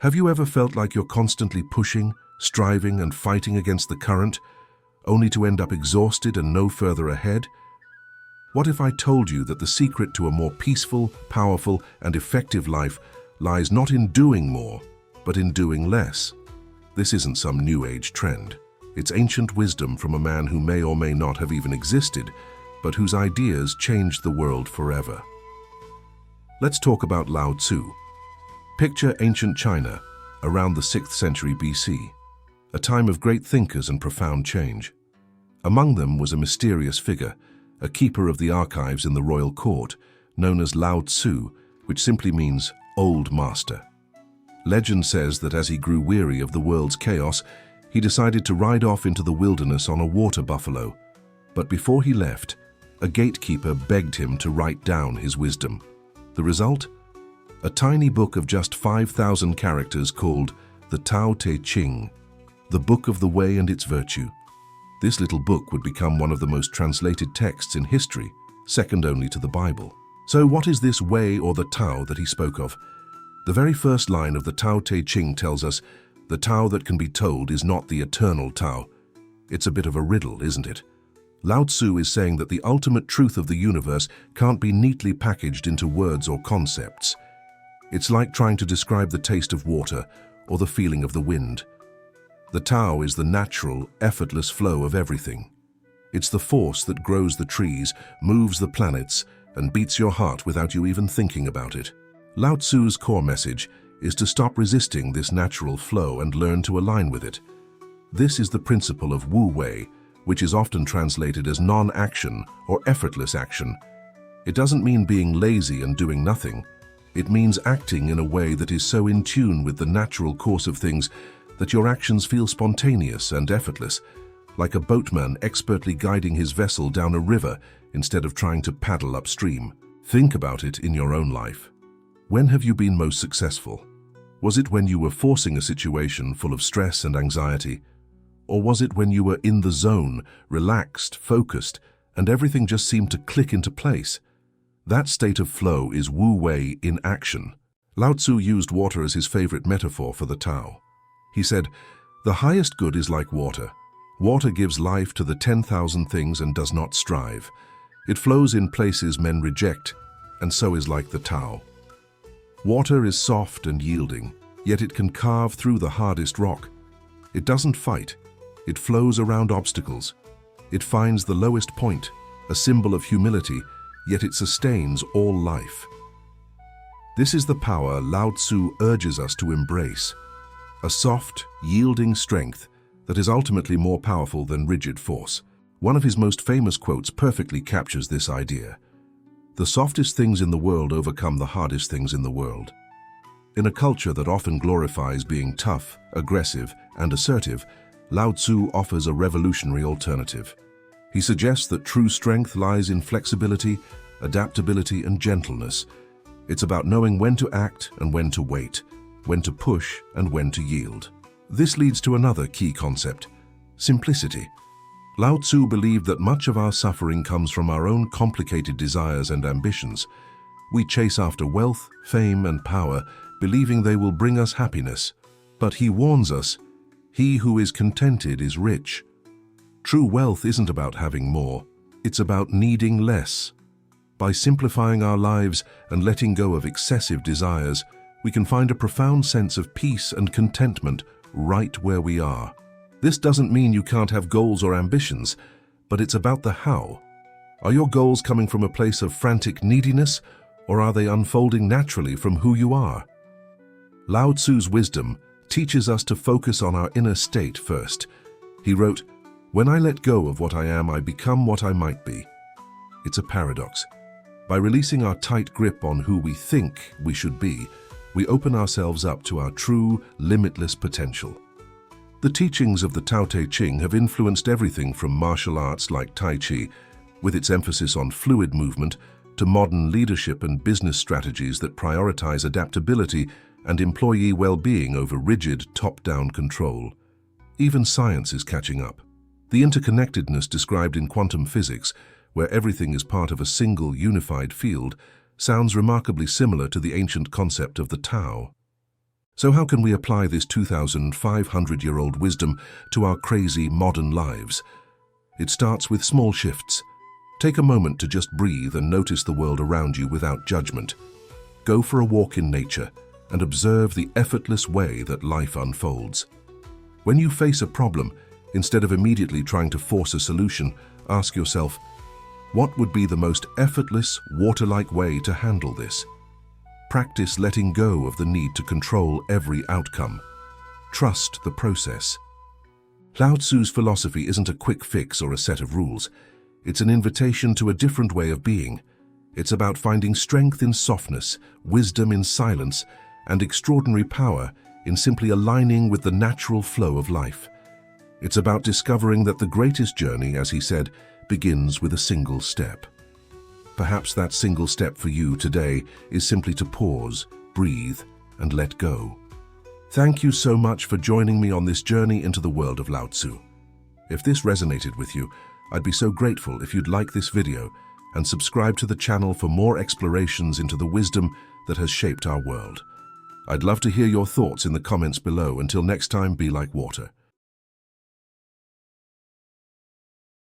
Have you ever felt like you're constantly pushing, striving, and fighting against the current, only to end up exhausted and no further ahead? What if I told you that the secret to a more peaceful, powerful, and effective life lies not in doing more, but in doing less? This isn't some new age trend. It's ancient wisdom from a man who may or may not have even existed, but whose ideas changed the world forever. Let's talk about Lao Tzu. Picture ancient China, around the 6th century BC, a time of great thinkers and profound change. Among them was a mysterious figure, a keeper of the archives in the royal court, known as Lao Tzu, which simply means old master. Legend says that as he grew weary of the world's chaos, he decided to ride off into the wilderness on a water buffalo. But before he left, a gatekeeper begged him to write down his wisdom. The result? A tiny book of just 5,000 characters called the Tao Te Ching, the Book of the Way and its Virtue. This little book would become one of the most translated texts in history, second only to the Bible. So what is this way or the Tao that he spoke of? The very first line of the Tao Te Ching tells us, the Tao that can be told is not the eternal Tao. It's a bit of a riddle, isn't it? Lao Tzu is saying that the ultimate truth of the universe can't be neatly packaged into words or concepts. It's like trying to describe the taste of water or the feeling of the wind. The Tao is the natural, effortless flow of everything. It's the force that grows the trees, moves the planets, and beats your heart without you even thinking about it. Lao Tzu's core message is to stop resisting this natural flow and learn to align with it. This is the principle of Wu Wei, which is often translated as non-action or effortless action. It doesn't mean being lazy and doing nothing. It means acting in a way that is so in tune with the natural course of things that your actions feel spontaneous and effortless, like a boatman expertly guiding his vessel down a river instead of trying to paddle upstream. Think about it in your own life. When have you been most successful? Was it when you were forcing a situation full of stress and anxiety? Or was it when you were in the zone, relaxed, focused, and everything just seemed to click into place? That state of flow is Wu Wei in action. Lao Tzu used water as his favorite metaphor for the Tao. He said, "The highest good is like water. Water gives life to the 10,000 things and does not strive. It flows in places men reject, and so is like the Tao. Water is soft and yielding, yet it can carve through the hardest rock. It doesn't fight. It flows around obstacles. It finds the lowest point, a symbol of humility, yet it sustains all life." This is the power Lao Tzu urges us to embrace. A soft, yielding strength that is ultimately more powerful than rigid force. One of his most famous quotes perfectly captures this idea. "The softest things in the world overcome the hardest things in the world." In a culture that often glorifies being tough, aggressive, and assertive, Lao Tzu offers a revolutionary alternative. He suggests that true strength lies in flexibility, adaptability, and gentleness. It's about knowing when to act and when to wait, when to push and when to yield. This leads to another key concept: simplicity. Lao Tzu believed that much of our suffering comes from our own complicated desires and ambitions. We chase after wealth, fame, and power, believing they will bring us happiness. But he warns us, he who is contented is rich. True wealth isn't about having more, it's about needing less. By simplifying our lives and letting go of excessive desires, we can find a profound sense of peace and contentment right where we are. This doesn't mean you can't have goals or ambitions, but it's about the how. Are your goals coming from a place of frantic neediness, or are they unfolding naturally from who you are? Lao Tzu's wisdom teaches us to focus on our inner state first. He wrote, "When I let go of what I am, I become what I might be." It's a paradox. By releasing our tight grip on who we think we should be, we open ourselves up to our true, limitless potential. The teachings of the Tao Te Ching have influenced everything from martial arts like Tai Chi, with its emphasis on fluid movement, to modern leadership and business strategies that prioritize adaptability and employee well-being over rigid, top-down control. Even science is catching up. The interconnectedness described in quantum physics, where everything is part of a single, unified field, sounds remarkably similar to the ancient concept of the Tao. So how can we apply this 2,500-year-old wisdom to our crazy modern lives? It starts with small shifts. Take a moment to just breathe and notice the world around you without judgment. Go for a walk in nature and observe the effortless way that life unfolds. When you face a problem, instead of immediately trying to force a solution, ask yourself, what would be the most effortless, water-like way to handle this? Practice letting go of the need to control every outcome. Trust the process. Lao Tzu's philosophy isn't a quick fix or a set of rules. It's an invitation to a different way of being. It's about finding strength in softness, wisdom in silence, and extraordinary power in simply aligning with the natural flow of life. It's about discovering that the greatest journey, as he said, begins with a single step. Perhaps that single step for you today is simply to pause, breathe, and let go. Thank you so much for joining me on this journey into the world of Lao Tzu. If this resonated with you, I'd be so grateful if you'd like this video and subscribe to the channel for more explorations into the wisdom that has shaped our world. I'd love to hear your thoughts in the comments below. Until next time, be like water.